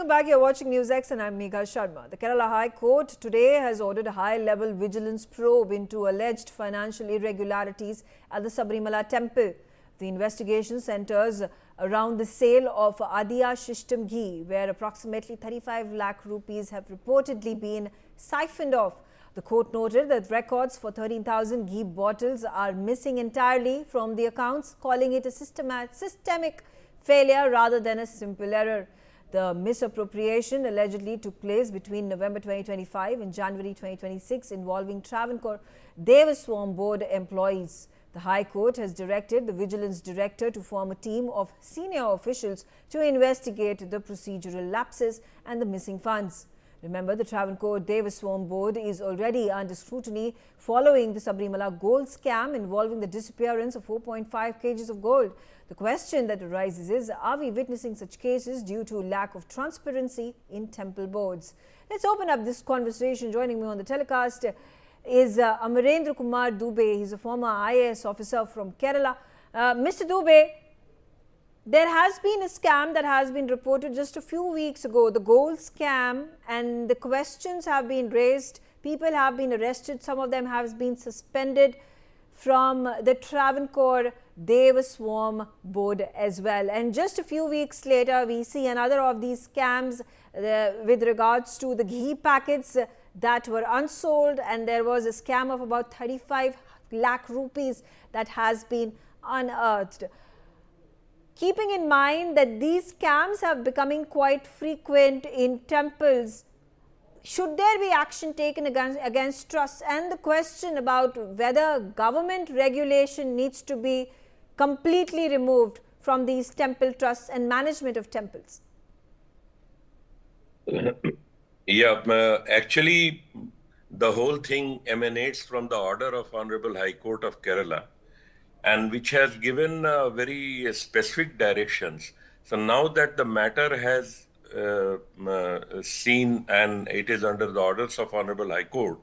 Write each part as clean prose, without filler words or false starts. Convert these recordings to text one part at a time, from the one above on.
welcome back. You're watching NewsX and I'm Megha Sharma. The Kerala High Court today has ordered a high-level vigilance probe into alleged financial irregularities at the Sabarimala Temple. The investigation centers around the sale of Adiya Sishtam Ghee, where approximately 35 lakh rupees have reportedly been siphoned off. The court noted that records for 13,000 ghee bottles are missing entirely from the accounts, calling it a systemic failure rather than a simple error. The misappropriation allegedly took place between November 2025 and January 2026 involving Travancore Devaswom Board employees. The High Court has directed the Vigilance Director to form a team of senior officials to investigate the procedural lapses and the missing funds. Remember, the Travancore Devaswom Board is already under scrutiny following the Sabarimala gold scam involving the disappearance of 4.5 kgs of gold. The question that arises is, are we witnessing such cases due to lack of transparency in temple boards? Let's open up this conversation. Joining me on the telecast is Amarendra Kumar Dubey. He's a former IAS officer from Kerala. Mr. Dubey, there has been a scam that has been reported just a few weeks ago, the gold scam, and the questions have been raised. People have been arrested. Some of them have been suspended from the Travancore Devaswom Board as well. And just a few weeks later, we see another of these scams with regards to the ghee packets that were unsold, and there was a scam of about 35 lakh rupees that has been unearthed. Keeping in mind that these scams have becoming quite frequent in temples, should there be action taken against trusts? And the question about whether government regulation needs to be completely removed from these temple trusts and management of temples. Actually, the whole thing emanates from the order of Honorable High Court of Kerala, and which has given very specific directions. So now that the matter has seen and it is under the orders of Honorable High Court,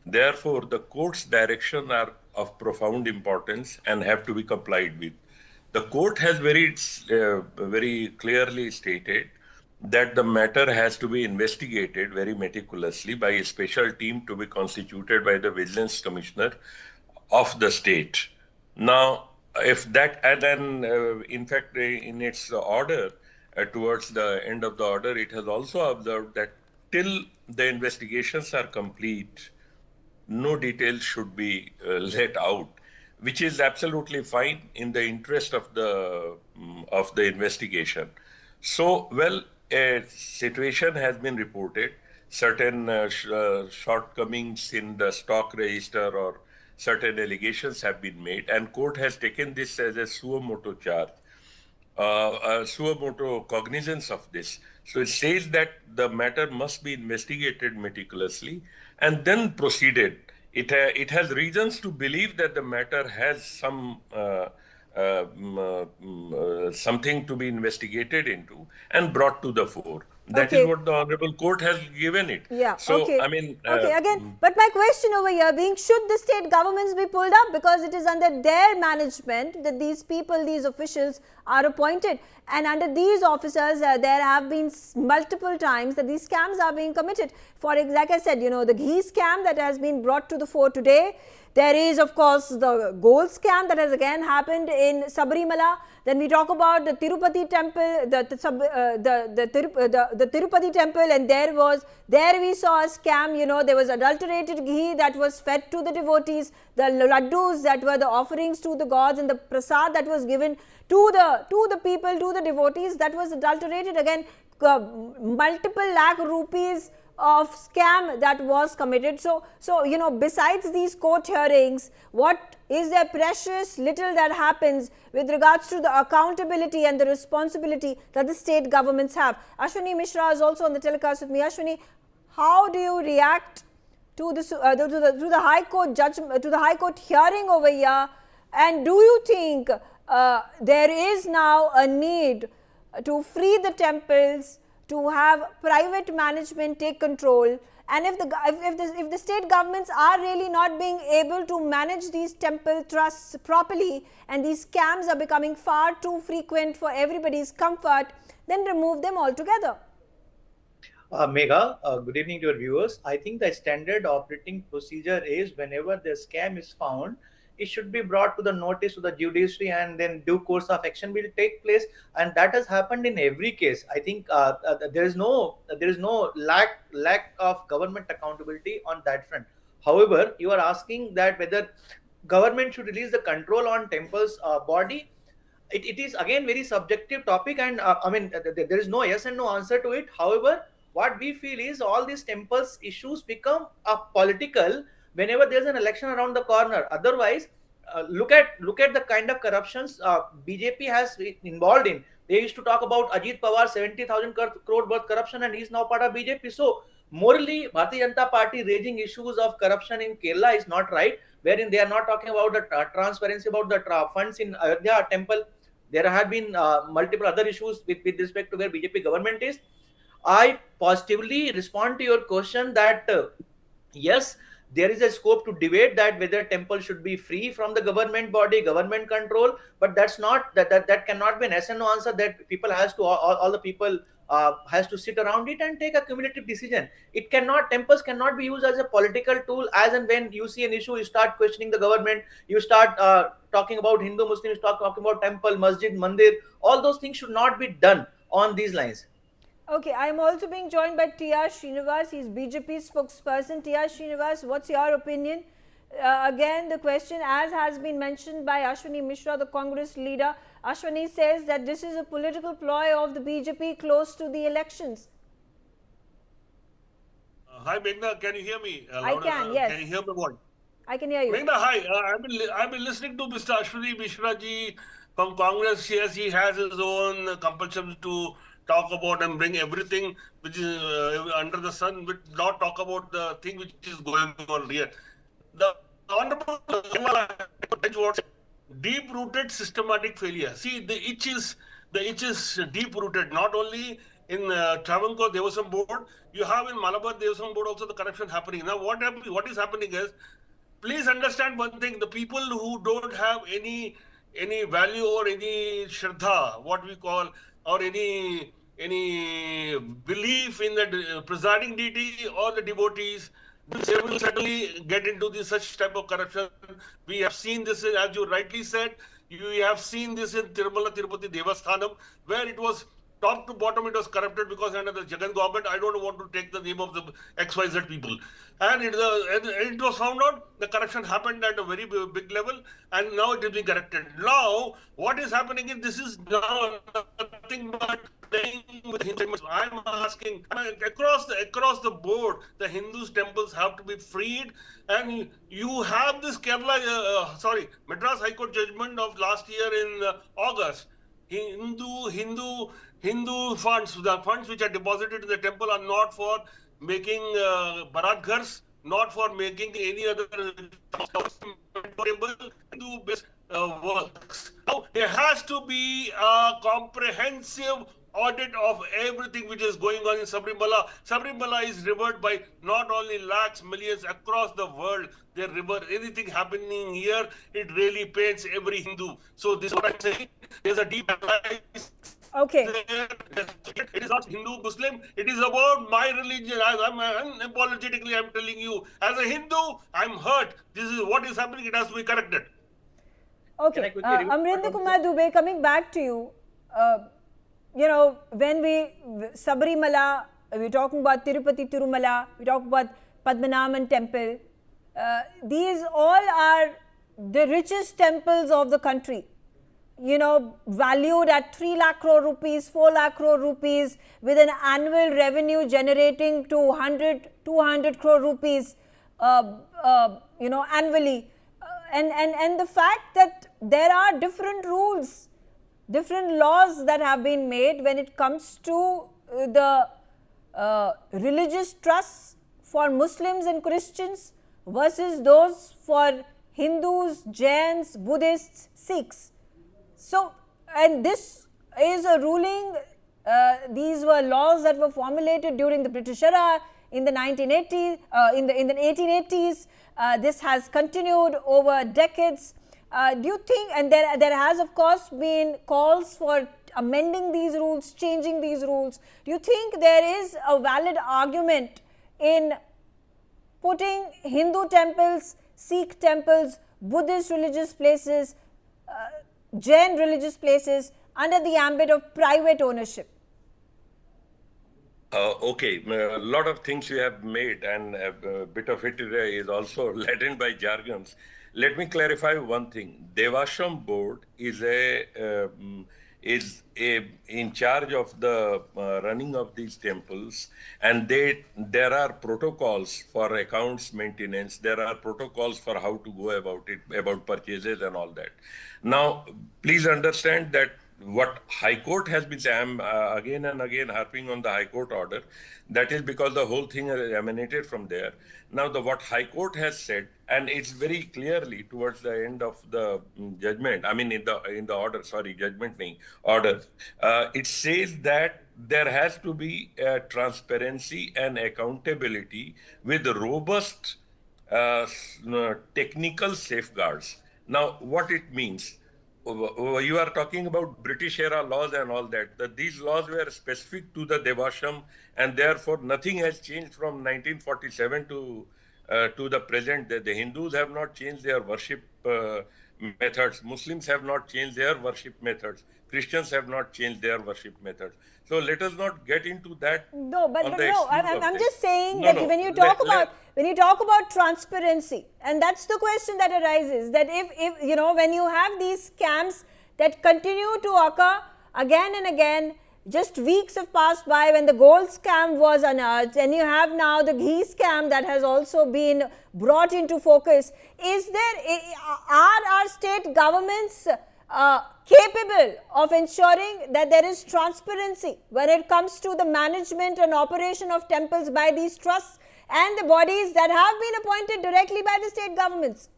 therefore the court's direction are of profound importance and have to be complied with. The court has very clearly stated that the matter has to be investigated very meticulously by a special team to be constituted by the Vigilance Commissioner of the state. Now, if that, and then in fact, in its order, towards the end of the order, it has also observed that till the investigations are complete, no details should be let out, which is absolutely fine in the interest of the investigation. So, well, a situation has been reported, certain shortcomings in the stock register or certain allegations have been made, and court has taken this as a suo motu charge, suo motu cognizance of this. So it says that the matter must be investigated meticulously and then proceeded. It has reasons to believe that the matter has some something to be investigated into and brought to the fore. That is what the Honorable Court has given it. Yeah. So, okay. I mean... again, but my question over here being, should the state governments be pulled up? Because it is under their management that these people, these officials are appointed. And under these officers, there have been multiple times that these scams are being committed. For like I said, you know, the ghee scam that has been brought to the fore today. There is, of course, the gold scam that has again happened in Sabarimala. Then we talk about the Tirupati temple, the Tirupati temple, and there we saw a scam. You know, there was adulterated ghee that was fed to the devotees, the laddus that were the offerings to the gods, and the prasad that was given to the people, to the devotees, that was adulterated. Again, multiple lakh rupees of scam that was committed. So you know, besides these court hearings, what is there precious little that happens with regards to the accountability and the responsibility that the state governments have? Ashwini Mishra is also on the telecast with me. Ashwini, how do you react to this, to the High Court judgment, to the High Court hearing over here? And do you think there is now a need to free the temples, to have private management take control? And if the state governments are really not being able to manage these temple trusts properly, and these scams are becoming far too frequent for everybody's comfort, then remove them altogether. Megha, good evening to your viewers. I think the standard operating procedure is whenever the scam is found, it should be brought to the notice to the judiciary, and then due course of action will take place. And that has happened in every case. I think there is no lack of government accountability on that front. However, you are asking that whether government should release the control on temple's body. It is again very subjective topic, and I mean there is no yes and no answer to it. However, what we feel is all these temples issues become political whenever there's an election around the corner. Otherwise, look at the kind of corruptions BJP has been involved in. They used to talk about Ajit Pawar 70,000 crore worth corruption, and he's now part of BJP. So morally, Bharatiya Janata Party raising issues of corruption in Kerala is not right, wherein they are not talking about the transparency about the funds in Ayodhya temple. There have been multiple other issues with respect to where BJP government is. I positively respond to your question that yes, there is a scope to debate that whether temple should be free from the government body, government control, but that's not that cannot be an yes and no answer. That people has to all the people has to sit around it and take a cumulative decision. It cannot temples cannot be used as a political tool. As and when you see an issue, you start questioning the government, you start talking about Hindu Muslims, talking about temple, masjid, mandir. All those things should not be done on these lines. Okay, I am also being joined by T.R. Srinivas. He's BJP spokesperson. T.R. Srinivas, what's your opinion? Again, the question, as has been mentioned by Ashwani Mishra, the Congress leader, Ashwani says that this is a political ploy of the BJP close to the elections. Hi, Meghna, can you hear me? I can, yes. Can you hear my voice? I can hear you. Meghna, hi. I've been listening to Mr. Ashwani Mishra ji from Congress. Yes, he has his own compulsion to talk about and bring everything which is under the sun, but not talk about the thing which is going on here. The Honorable deep-rooted systematic failure. See, the itch is deep-rooted. Not only in Travancore Devaswom Board, you have in Malabar Devaswom Board also the corruption happening. Now, what is happening is, please understand one thing: the people who don't have any value or any shraddha, what we call, or any belief in the presiding deity or the devotees, they will certainly get into such type of corruption. We have seen this, as you rightly said, you have seen this in Tirumala Tirupati Devasthanam, where it was top to bottom, it was corrupted because under the Jagan government, I don't want to take the name of the XYZ people. And it was found out the corruption happened at a very big level, and now it is being corrected. Now, what is happening is this is now nothing but playing with Hindus. I'm asking across the board, the Hindus temples have to be freed, and you have this Madras High Court judgment of last year in August. Hindu funds, the funds which are deposited in the temple are not for making Bharat Ghars, not for making any other Hindu based works. Now, there has to be a comprehensive audit of everything which is going on in Sabarimala. Sabarimala is revered by not only lakhs, millions across the world. They revere anything happening here. It really pains every Hindu. So this is what I'm saying. There's a deep analysis. Okay. It is not Hindu, Muslim. It is about my religion. I'm unapologetically, I'm telling you, as a Hindu, I'm hurt. This is what is happening. It has to be corrected. Okay. Amrinder Kumar Dubey, coming back to you. When Sabarimala, we're talking about Tirupati Tirumala, we talk about Padmanabhan Temple. These all are the richest temples of the country. Valued at 3 lakh crore rupees, 4 lakh crore rupees, with an annual revenue generating to 200 crore rupees, annually. And the fact that there are different rules, different laws that have been made when it comes to the religious trusts for Muslims and Christians versus those for Hindus, Jains, Buddhists, Sikhs. So, and this is a ruling, these were laws that were formulated during the British era in the 1980s, in the 1880s. This has continued over decades. Do you think, and there has of course been calls for amending these rules, changing these rules? Do you think there is a valid argument in putting Hindu temples, Sikh temples, Buddhist religious places, Jain religious places under the ambit of private ownership? Okay, a lot of things you have made, and a bit of it is also laden by jargons. Let me clarify one thing. Devaswom Board is in charge of the running of these temples, and there are protocols for accounts maintenance. There are protocols for how to go about it, about purchases and all that. Now, please understand that what High Court has been saying, I'm again and again harping on the High Court order. That is because the whole thing emanated from there. Now, what High Court has said, and it's very clearly towards the end of the judgment. I mean, in the order. Sorry, judgment nahi, order. It says that there has to be transparency and accountability with robust technical safeguards. Now, what it means. You are talking about British era laws and all that. These laws were specific to the Devaswom, and therefore nothing has changed from 1947 to the present. The Hindus have not changed their worship methods. Muslims have not changed their worship methods. Christians have not changed their worship methods. So let us not get into that. No, but no, I'm just saying No, that no, when you talk about transparency, and that's the question that arises, that if you know, when you have these scams that continue to occur again and again, just weeks have passed by when the gold scam was unearthed, and you have now the ghee scam that has also been brought into focus. Are our state governments capable of ensuring that there is transparency when it comes to the management and operation of temples by these trusts and the bodies that have been appointed directly by the state governments?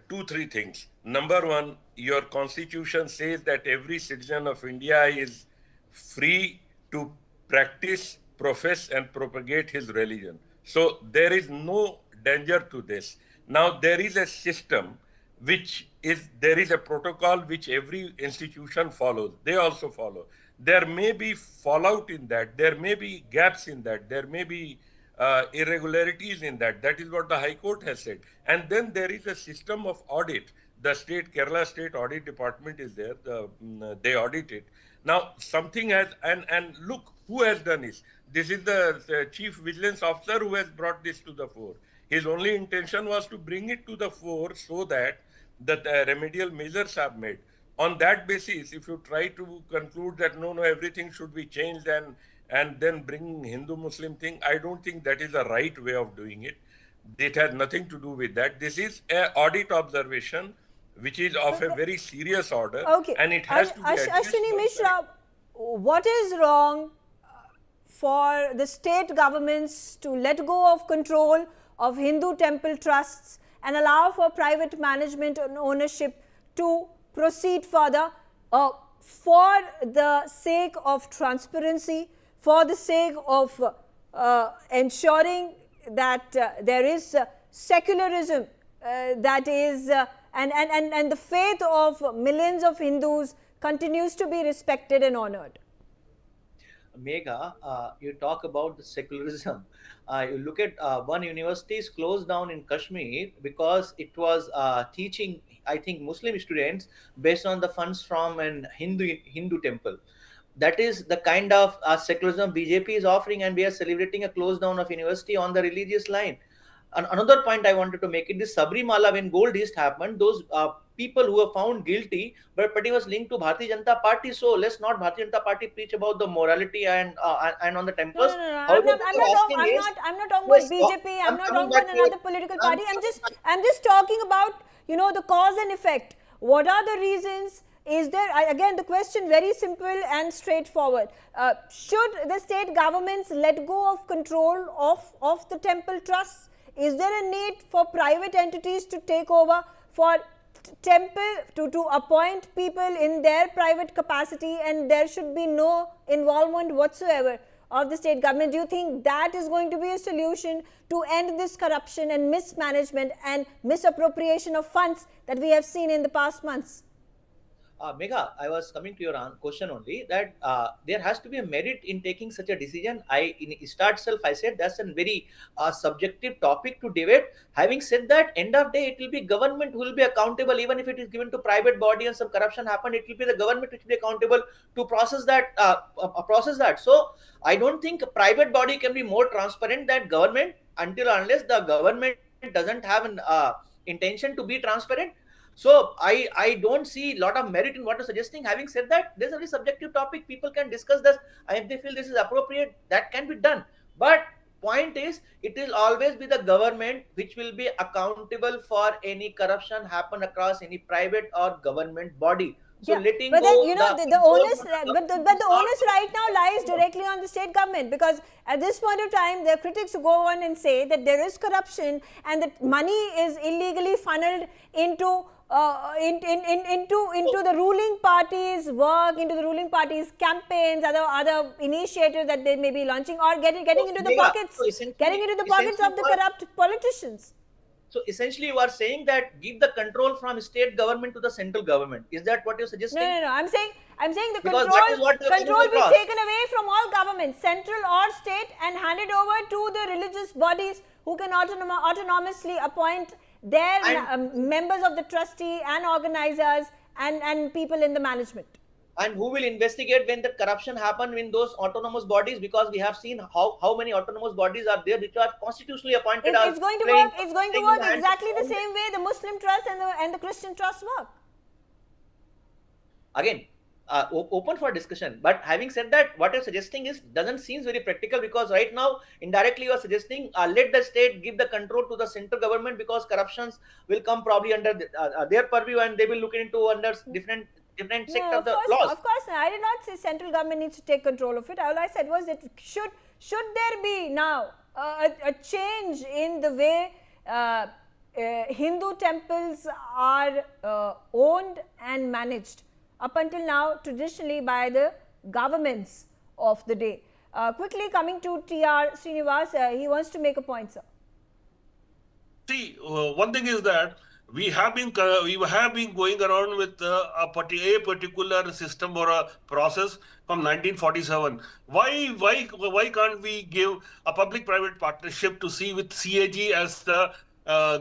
Two, three things. Number one, your constitution says that every citizen of India is free to practice, profess and propagate his religion. So there is no danger to this. Now there is a system there is a protocol which every institution follows. They also follow. There may be fallout in that. There may be gaps in that. There may be irregularities in that. That is what the High Court has said. And then there is a system of audit. The Kerala State Audit Department is there. They audit it. Now something has, and look who has done this. This is the Chief Vigilance Officer who has brought this to the fore. His only intention was to bring it to the fore so that the remedial measures are made. On that basis, if you try to conclude that no, everything should be changed and then bring Hindu-Muslim thing, I don't think that is the right way of doing it. It has nothing to do with that. This is an audit observation, which is of a very serious order, and it has to be Ashwini Mishra, what is wrong for the state governments to let go of control of Hindu temple trusts and allow for private management and ownership to proceed further for the sake of transparency, for the sake of ensuring that there is secularism that is and the faith of millions of Hindus continues to be respected and honored? Megha, you talk about the secularism. You look at one university is closed down in Kashmir because it was teaching, I think, Muslim students based on the funds from an Hindu temple. That is the kind of secularism BJP is offering, and we are celebrating a close down of university on the religious line. And another point I wanted to make it is Sabarimala, when Gold East happened, those people who were found guilty were pretty much linked to Bharatiya Janata Party. So let's not Bharatiya Janata Party preach about the morality and on the temples. No. I'm not talking about BJP. I'm not talking about another political party. I'm just talking about, you know, the cause and effect. What are the reasons? Is there, again, the question very simple and straightforward. Should the state governments let go of control of the temple trusts? Is there a need for private entities to take over, for temple to appoint people in their private capacity, and there should be no involvement whatsoever of the state government? Do you think that is going to be a solution to end this corruption and mismanagement and misappropriation of funds that we have seen in the past months? Megha, I was coming to your question only that there has to be a merit in taking such a decision. In start self, I said that's a very subjective topic to debate. Having said that, end of day, it will be government who will be accountable. Even if it is given to private body and some corruption happened, it will be the government which will be accountable to process that. Process that. So I don't think a private body can be more transparent than government until unless the government doesn't have an intention to be transparent. So I don't see a lot of merit in what you're suggesting. Having said that, there's a very subjective topic. People can discuss this, and if they feel this is appropriate, that can be done. But point is, it will always be the government which will be accountable for any corruption happen across any private or government body. So Yeah, letting but then go the onus, but the onus right now lies directly on the state government, because at this point of time, their critics go on and say that there is corruption and that money is illegally funneled into into the ruling party's work, into the ruling party's campaigns, other initiatives that they may be launching, or getting into the pockets, of the corrupt politicians. So essentially, you are saying that give the control from state government to the central government. Is that what you're suggesting? No. I'm saying the Because that is what control be taken away from all governments, central or state, and handed over to the religious bodies who can autonomously appoint their members of the trustee and organizers and people in the management. And who will investigate when the corruption happen in those autonomous bodies? Because we have seen how many autonomous bodies are there which are constitutionally appointed. It's going to work. It's going to work exactly the same way the Muslim trust and the Christian trust work. Again, open for discussion. But having said that, what you're suggesting is doesn't seem very practical, because right now indirectly you are suggesting let the state give the control to the central government, because corruptions will come probably under their purview, and they will look into under different sector of the laws. Of course, I did not say central government needs to take control of it. All I said was that should there be now a change in the way Hindu temples are owned and managed. Up until now, traditionally by the governments of the day. Quickly coming to T.R. Srinivas, he wants to make a point, sir. See, one thing is that we have been going around with a particular system or a process from 1947. Why can't we give a public-private partnership to see with CAG as the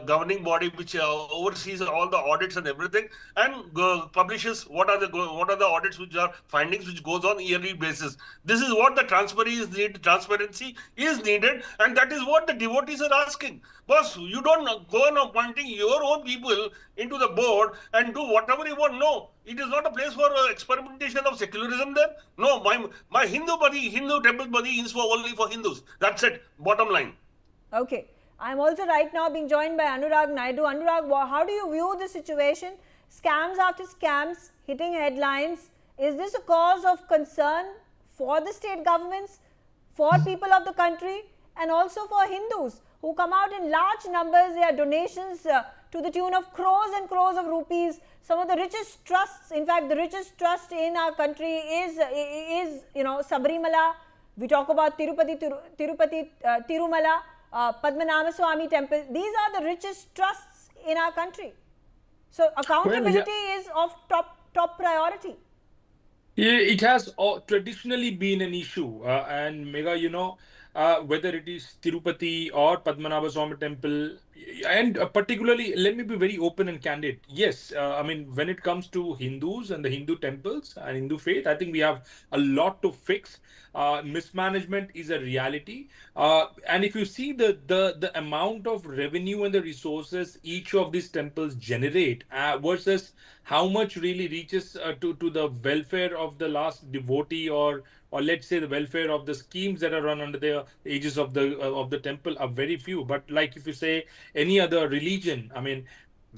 governing body which oversees all the audits and everything, and publishes what are the audits which are findings which goes on yearly basis. This is what the transparency is needed, and that is what the devotees are asking. Boss, you don't go on appointing your own people into the board and do whatever you want. No, it is not a place for experimentation of secularism there. No, my Hindu temple body is only for Hindus. That's it, bottom line. Okay. I'm also right now being joined by Anurag Naidu. Anurag, how do you view the situation? Scams after scams hitting headlines. Is this a cause of concern for the state governments, for people of the country, and also for Hindus who come out in large numbers? Their donations to the tune of crores and crores of rupees. Some of the richest trusts, in fact, the richest trust in our country is Sabarimala. We talk about Tirumala. Padmanabha Swami Temple. These are the richest trusts in our country. So accountability is of top priority. It has traditionally been an issue, and Megha, whether it is Tirupati or Padmanabha Swami Temple, and particularly, let me be very open and candid. Yes, I mean, when it comes to Hindus and the Hindu temples and Hindu faith, I think we have a lot to fix. Mismanagement is a reality, and if you see the amount of revenue and the resources each of these temples generate versus how much really reaches to the welfare of the last devotee, or let's say the welfare of the schemes that are run under the aegis of the temple, are very few. But like if you say any other religion, I mean,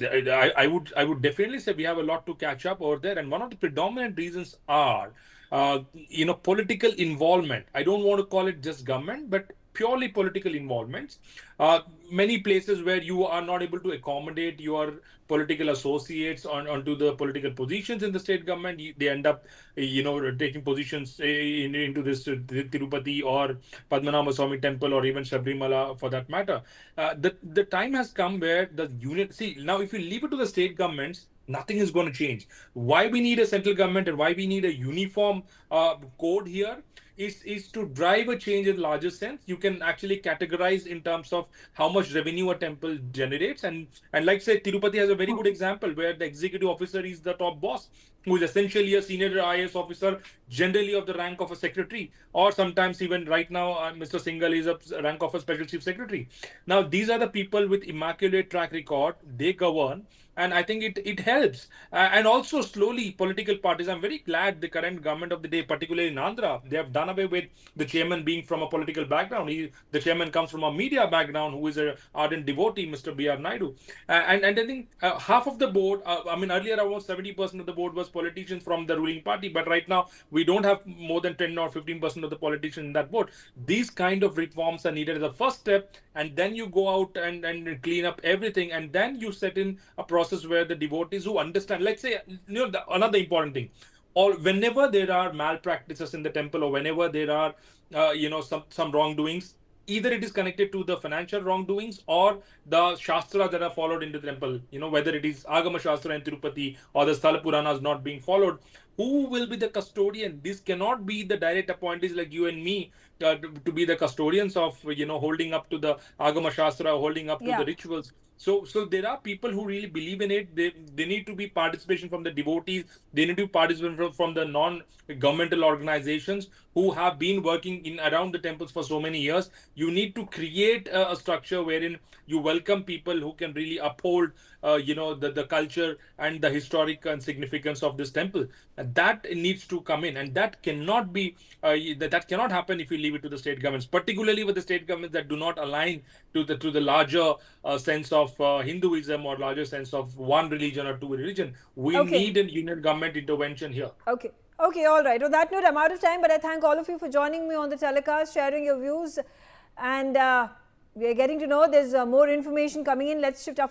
I would definitely say we have a lot to catch up over there, and one of the predominant reasons are political involvement. I don't want to call it just government, but purely political involvements. Many places where you are not able to accommodate your political associates onto the political positions in the state government, they end up, taking positions into this Tirupati or Padmanabha Swami Temple, or even Sabarimala for that matter. The time has come where the unit. See, now if you leave it to the state governments, nothing is going to change. Why we need a central government and why we need a uniform code here is to drive a change in larger sense. You can actually categorize in terms of how much revenue a temple generates, and like say Tirupati has a very good example where the executive officer is the top boss, who is essentially a senior IAS officer, generally of the rank of a secretary, or sometimes even right now Mr. Singhal is a rank of a special chief secretary. Now these are the people with immaculate track record. They govern, and I think it helps. And also slowly political parties. I'm very glad the current government of the day, particularly in Andhra, they have done away with the chairman being from a political background. The chairman comes from a media background, who is an ardent devotee, Mr. B.R. Naidu. And I think half of the board, I mean, earlier around 70% of the board was politicians from the ruling party, but right now we don't have more than 10 or 15% of the politicians in that board. These kind of reforms are needed as a first step, and then you go out and clean up everything, and then you set in a process where the devotees who understand, let's say, another important thing, or whenever there are malpractices in the temple, or whenever there are some wrongdoings, either it is connected to the financial wrongdoings or the shastras that are followed into the temple, whether it is Agama Shastra in Tirupati or the Sthala Puranas not being followed, who will be the custodian? This cannot be the direct appointees like you and me to be the custodians of, holding up to the Agama Shastra, holding up to the rituals. So there are people who really believe in it. They need to be participation from the devotees. They need to be participation from the non-governmental organizations who have been working in around the temples for so many years. You need to create a structure wherein you welcome people who can really uphold, the culture and the historic and significance of this temple. And that needs to come in, and that cannot be that cannot happen if you leave it to the state governments, particularly with the state governments that do not align to the larger sense of Hinduism, or larger sense of one religion or two religion. We need a union government intervention here. Okay, all right. On that note, I'm out of time, but I thank all of you for joining me on the telecast, sharing your views, and we are getting to know there's more information coming in. Let's shift our